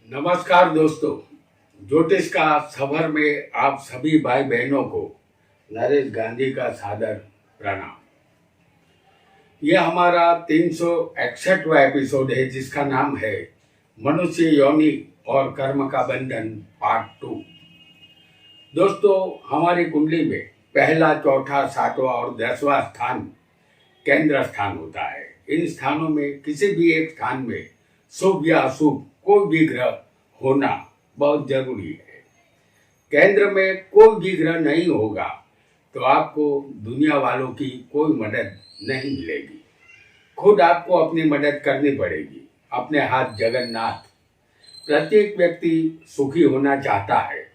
नमस्कार दोस्तों, ज्योतिष का सफर में आप सभी भाई बहनों को नरेश गांधी का सादर प्रणाम। यह हमारा 361वां एपिसोड है जिसका नाम है मनुष्य योनि और कर्म का बंधन पार्ट 2। दोस्तों, हमारी कुंडली में पहला, चौथा, सातवां और 10वां स्थान केंद्र स्थान होता है। इन स्थानों में किसी भी एक स्थान में शुभ या अशुभ कोई भी ग्रह होना बहुत जरूरी है। केंद्र में कोई भी ग्रह नहीं होगा तो आपको दुनिया वालों की कोई मदद नहीं मिलेगी। खुद आपको अपनी मदद करनी पड़ेगी। अपने हाथ जगन्नाथ। प्रत्येक व्यक्ति सुखी होना चाहता है।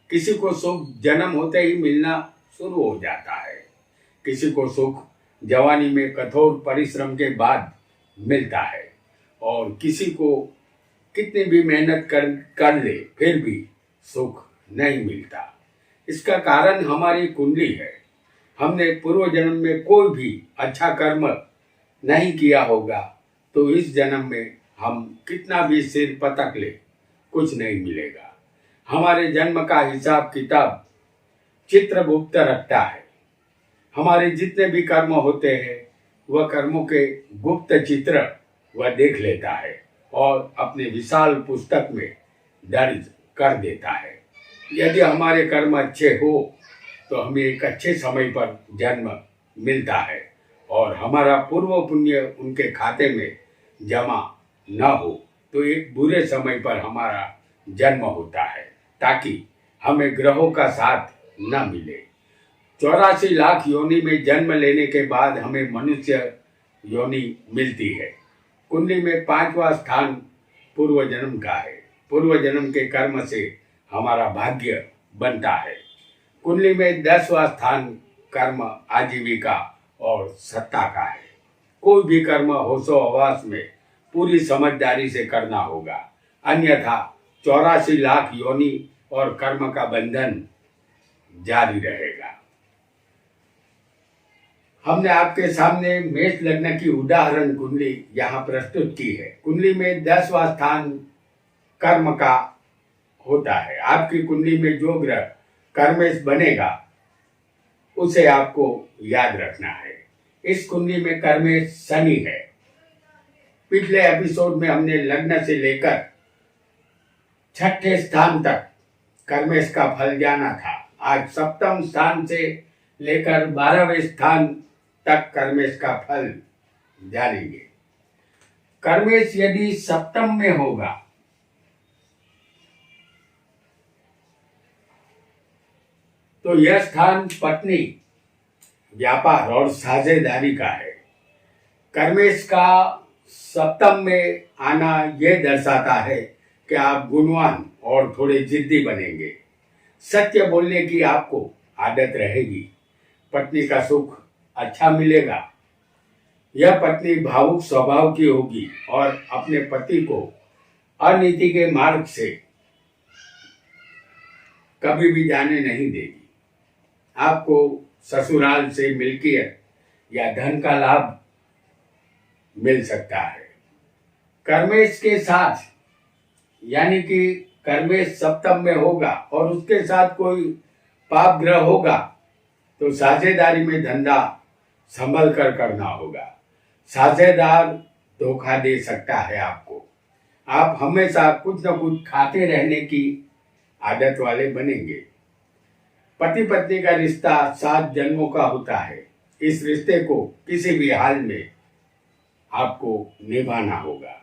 किसी को सुख जन्म होते ही मिलना शुरू हो जाता है, किसी को सुख जवानी में कठोर परिश्रम के बाद मिलता है और किसी को कितनी भी मेहनत कर ले फिर भी सुख नहीं मिलता। इसका कारण हमारी कुंडली है। हमने पूर्व जन्म में कोई भी अच्छा कर्म नहीं किया होगा तो इस जन्म में हम कितना भी सिर पटक ले कुछ नहीं मिलेगा। हमारे जन्म का हिसाब किताब चित्रगुप्त रखता है। हमारे जितने भी कर्म होते हैं वह कर्मों के गुप्त चित्र वह देख लेता है और अपने विशाल पुस्तक में दर्ज कर देता है। यदि हमारे कर्म अच्छे हो तो हमें एक अच्छे समय पर जन्म मिलता है और हमारा पूर्व पुण्य उनके खाते में जमा न हो तो एक बुरे समय पर हमारा जन्म होता है ताकि हमें ग्रहों का साथ न मिले। 84 लाख योनि में जन्म लेने के बाद हमें मनुष्य योनि मिलती है। कुंडली में 5वां स्थान पूर्व जन्म का है। पूर्व जन्म के कर्म से हमारा भाग्य बनता है। कुंडली में 10वां स्थान कर्म, आजीविका और सत्ता का है। कोई भी कर्म होशो हवास में पूरी समझदारी से करना होगा, अन्यथा 84 लाख योनि और कर्म का बंधन जारी रहेगा। हमने आपके सामने मेष लग्न की उदाहरण कुंडली यहाँ प्रस्तुत की है। कुंडली में 10वां स्थान कर्म का होता है। आपकी कुंडली में जो ग्रह कर्मेश बनेगा उसे आपको याद रखना है। इस कुंडली में कर्मेश शनि है। पिछले एपिसोड में हमने लग्न से लेकर 6ठे स्थान तक कर्मेश का फल जाना था। आज 7वें स्थान से लेकर 12वें स्थान तक कर्मेश का फल जानेंगे। कर्मेश यदि 7म में होगा तो यह स्थान पत्नी, व्यापार और साझेदारी का है। कर्मेश का 7म में आना यह दर्शाता है कि आप गुणवान और थोड़े जिद्दी बनेंगे। सत्य बोलने की आपको आदत रहेगी। पत्नी का सुख अच्छा मिलेगा। यह पत्नी भावुक स्वभाव की होगी और अपने पति को अनीति के मार्ग से कभी भी जाने नहीं देगी। आपको ससुराल से मिल्कियत या धन का लाभ मिल सकता है। कर्मेश के साथ यानी कि कर्मेश 7म में होगा और उसके साथ कोई पाप ग्रह होगा तो साझेदारी में धंधा संभल कर करना होगा। साझेदार धोखा दे सकता है आपको। आप हमेशा कुछ न कुछ खाते रहने की आदत वाले बनेंगे। पति पत्नी का रिश्ता 7 जन्मों का होता है। इस रिश्ते को किसी भी हाल में आपको निभाना होगा।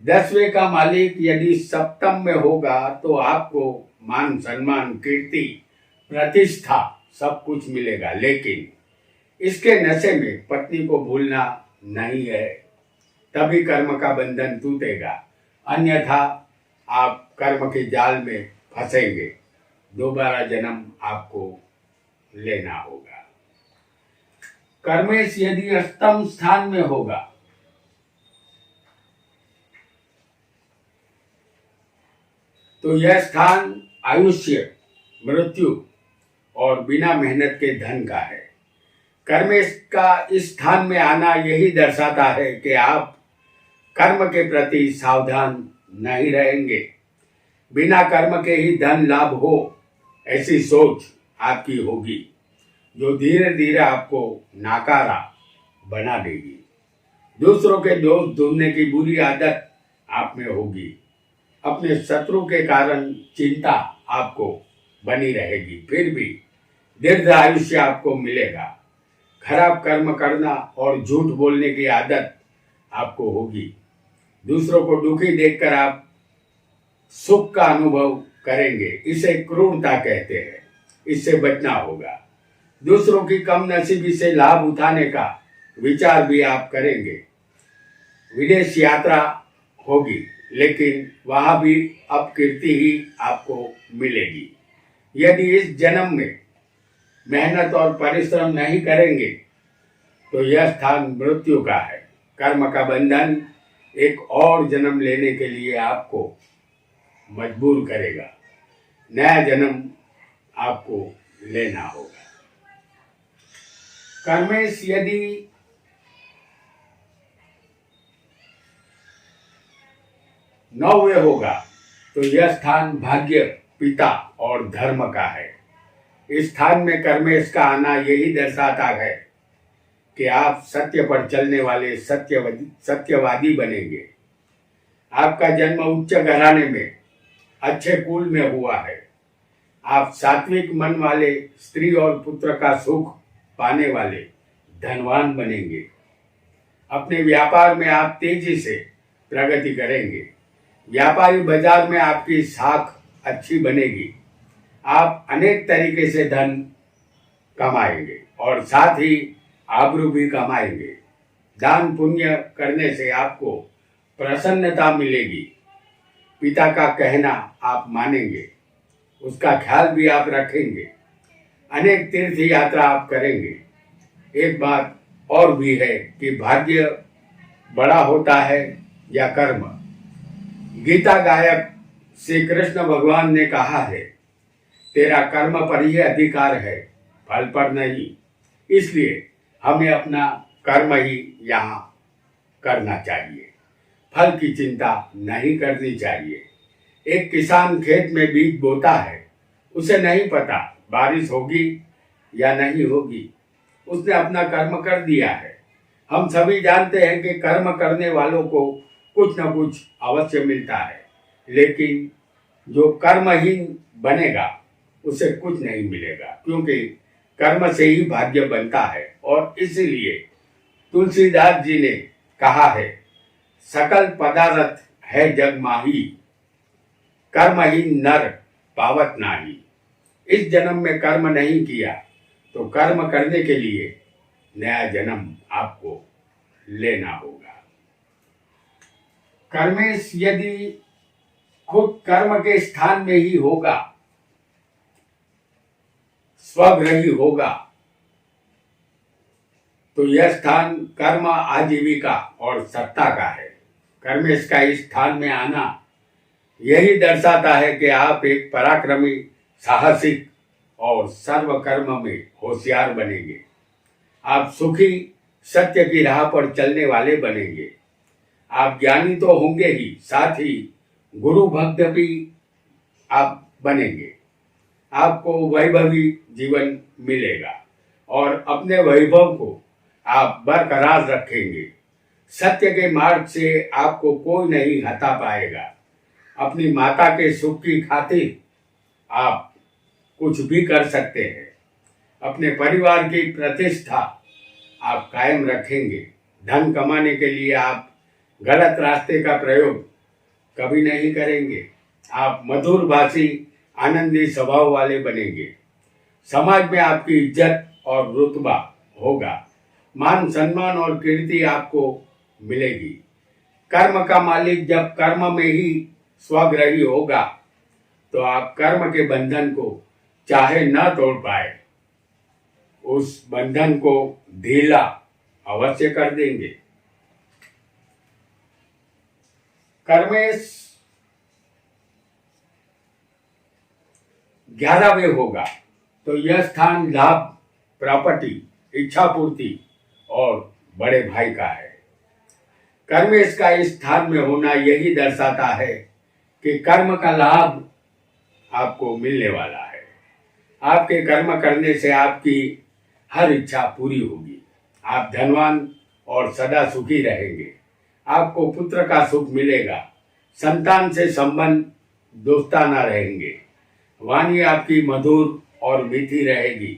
10वें का मालिक यदि 7म में होगा तो आपको मान सम्मान, कीर्ति, प्रतिष्ठा सब कुछ मिलेगा, लेकिन इसके नशे में पत्नी को भूलना नहीं है। तभी कर्म का बंधन टूटेगा, अन्यथा आप कर्म के जाल में फंसेंगे। दोबारा जन्म आपको लेना होगा। कर्मेश यदि 8म स्थान में होगा तो यह स्थान आयुष्य, मृत्यु और बिना मेहनत के धन का है। कर्मेश का इस स्थान में आना यही दर्शाता है कि आप कर्म के प्रति सावधान नहीं रहेंगे। बिना कर्म के ही धन लाभ हो, ऐसी सोच आपकी होगी, जो धीरे धीरे आपको नाकारा बना देगी। दूसरों के दोष ढूंढने की बुरी आदत आप में होगी। अपने शत्रु के कारण चिंता आपको बनी रहेगी, फिर भी दीर्घ आयुष्य आपको मिलेगा। खराब कर्म करना और झूठ बोलने की आदत आपको होगी। दूसरों को दुखी देखकर आप सुख का अनुभव करेंगे, इसे क्रूरता कहते हैं। इससे बचना होगा। दूसरों की कम नसीबी से लाभ उठाने का विचार भी आप करेंगे। विदेश यात्रा होगी, लेकिन वहां भी अपकीर्ति ही आपको मिलेगी। यदि इस जन्म में मेहनत और परिश्रम नहीं करेंगे तो यह स्थान मृत्यु का है। कर्म का बंधन एक और जन्म लेने के लिए आपको मजबूर करेगा। नया जन्म आपको लेना होगा। कर्मेश यदि नौवे होगा तो यह स्थान भाग्य, पिता और धर्म का है। इस स्थान में कर्मेश का आना यही दर्शाता है कि आप सत्य पर चलने वाले सत्यवादी बनेंगे। आपका जन्म उच्च घराने में अच्छे कुल में हुआ है। आप सात्विक मन वाले, स्त्री और पुत्र का सुख पाने वाले धनवान बनेंगे। अपने व्यापार में आप तेजी से प्रगति करेंगे। व्यापारी बाजार में आपकी साख अच्छी बनेगी। आप अनेक तरीके से धन कमाएंगे और साथ ही आबरू भी कमाएंगे। दान पुण्य करने से आपको प्रसन्नता मिलेगी। पिता का कहना आप मानेंगे, उसका ख्याल भी आप रखेंगे। अनेक तीर्थ यात्रा आप करेंगे। एक बात और भी है कि भाग्य बड़ा होता है या कर्म। गीता गायक श्री कृष्ण भगवान ने कहा है, तेरा कर्म पर ही अधिकार है, फल पर नहीं। इसलिए हमें अपना कर्म ही यहाँ करना चाहिए, फल की चिंता नहीं करनी चाहिए। एक किसान खेत में बीज बोता है, उसे नहीं पता बारिश होगी या नहीं होगी, उसने अपना कर्म कर दिया है। हम सभी जानते हैं कि कर्म करने वालों को कुछ न कुछ अवश्य मिलता है, लेकिन जो कर्महीन बनेगा उसे कुछ नहीं मिलेगा, क्योंकि कर्म से ही भाग्य बनता है। और इसीलिए तुलसीदास जी ने कहा है, सकल पदार्थ है जग माही, कर्महीन नर पावत नाही। इस जन्म में कर्म नहीं किया तो कर्म करने के लिए नया जन्म आपको लेना होगा। कर्मेश यदि खुद कर्म के स्थान में ही होगा, स्वग्रही होगा, तो यह स्थान कर्म, आजीविका और सत्ता का है। कर्मेश का इस स्थान में आना यही दर्शाता है कि आप एक पराक्रमी, साहसिक और सर्वकर्म में होशियार बनेंगे। आप सुखी, सत्य की राह पर चलने वाले बनेंगे। आप ज्ञानी तो होंगे ही, साथ ही गुरु भक्त भी आप बनेंगे। आपको वैभवी जीवन मिलेगा और अपने वैभव को आप बरकरार रखेंगे। सत्य के मार्ग से आपको कोई नहीं हटा पाएगा। अपनी माता के सुख की खातिर आप कुछ भी कर सकते हैं। अपने परिवार की प्रतिष्ठा आप कायम रखेंगे। धन कमाने के लिए आप गलत रास्ते का प्रयोग कभी नहीं करेंगे। आप मधुर भाषी, आनंदी स्वभाव वाले बनेंगे। समाज में आपकी इज्जत और रुतबा होगा। मान सम्मान और कीर्ति आपको मिलेगी। कर्म का मालिक जब कर्म में ही स्वग्रही होगा तो आप कर्म के बंधन को चाहे न तोड़ पाए, उस बंधन को ढीला अवश्य कर देंगे। कर्मेश 11वें होगा तो यह स्थान लाभ, प्रॉपर्टी, इच्छा पूर्ति और बड़े भाई का है। कर्मेश का इस स्थान में होना यही दर्शाता है कि कर्म का लाभ आपको मिलने वाला है। आपके कर्म करने से आपकी हर इच्छा पूरी होगी। आप धनवान और सदा सुखी रहेंगे। आपको पुत्र का सुख मिलेगा। संतान से संबंध दोस्ताना रहेंगे। वाणी आपकी मधुर और मीठी रहेगी।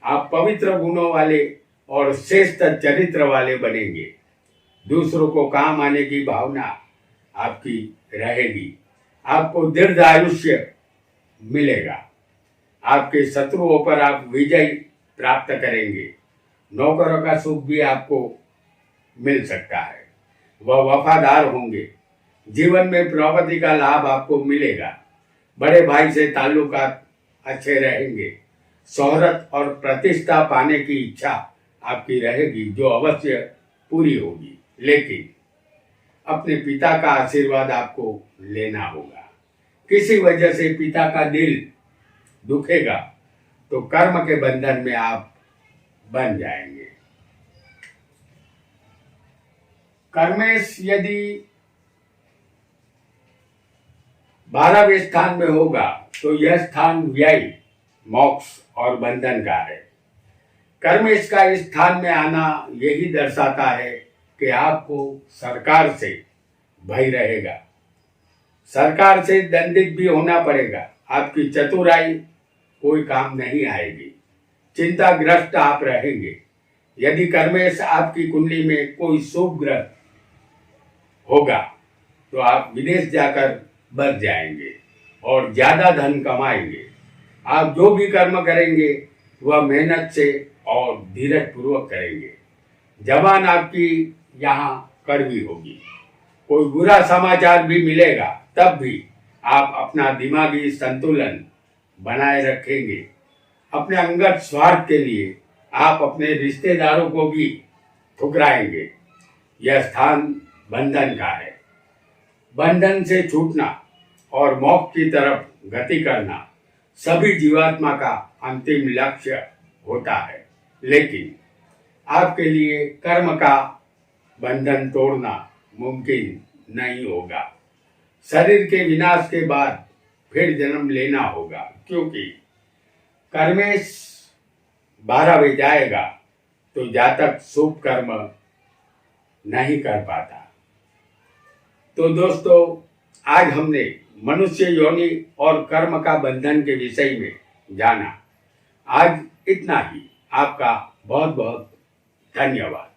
आप पवित्र गुणों वाले और श्रेष्ठ चरित्र वाले बनेंगे। दूसरों को काम आने की भावना आपकी रहेगी। आपको दीर्घ आयुष्य मिलेगा। आपके शत्रुओं पर आप विजय प्राप्त करेंगे। नौकरों का सुख भी आपको मिल सकता है। वह वफादार होंगे। जीवन में प्रॉपर्टी का लाभ आपको मिलेगा। बड़े भाई से ताल्लुकात अच्छे रहेंगे। शोहरत और प्रतिष्ठा पाने की इच्छा आपकी रहेगी, जो अवश्य पूरी होगी, लेकिन अपने पिता का आशीर्वाद आपको लेना होगा। किसी वजह से पिता का दिल दुखेगा तो कर्म के बंधन में आप बन जाएंगे। कर्मेश यदि 12वें स्थान में होगा तो यह स्थान व्यय, मोक्ष और बंधन का है। कर्मेश का इस स्थान में आना यही दर्शाता है कि आपको सरकार से भय रहेगा। सरकार से दंडित भी होना पड़ेगा। आपकी चतुराई कोई काम नहीं आएगी। चिंताग्रस्त आप रहेंगे। यदि कर्मेश आपकी कुंडली में कोई शुभ ग्रह होगा तो आप विदेश जाकर बच जाएंगे और ज्यादा धन कमाएंगे। आप जो भी कर्म करेंगे वह मेहनत से और धीरज पूर्वक करेंगे। जबान आपकी यहाँ कड़वी होगी। कोई बुरा समाचार भी मिलेगा तब भी आप अपना दिमागी संतुलन बनाए रखेंगे। अपने अंगत स्वार्थ के लिए आप अपने रिश्तेदारों को भी ठुकराएंगे। यह स्थान बंधन का है। बंधन से छूटना और मोक्ष की तरफ गति करना सभी जीवात्मा का अंतिम लक्ष्य होता है, लेकिन आपके लिए कर्म का बंधन तोड़ना मुमकिन नहीं होगा। शरीर के विनाश के बाद फिर जन्म लेना होगा, क्योंकि कर्मेश 12वें जाएगा तो जातक शुभ कर्म नहीं कर पाता। तो दोस्तों, आज हमने मनुष्य योनि और कर्म का बंधन के विषय में जाना। आज इतना ही। आपका बहुत बहुत धन्यवाद।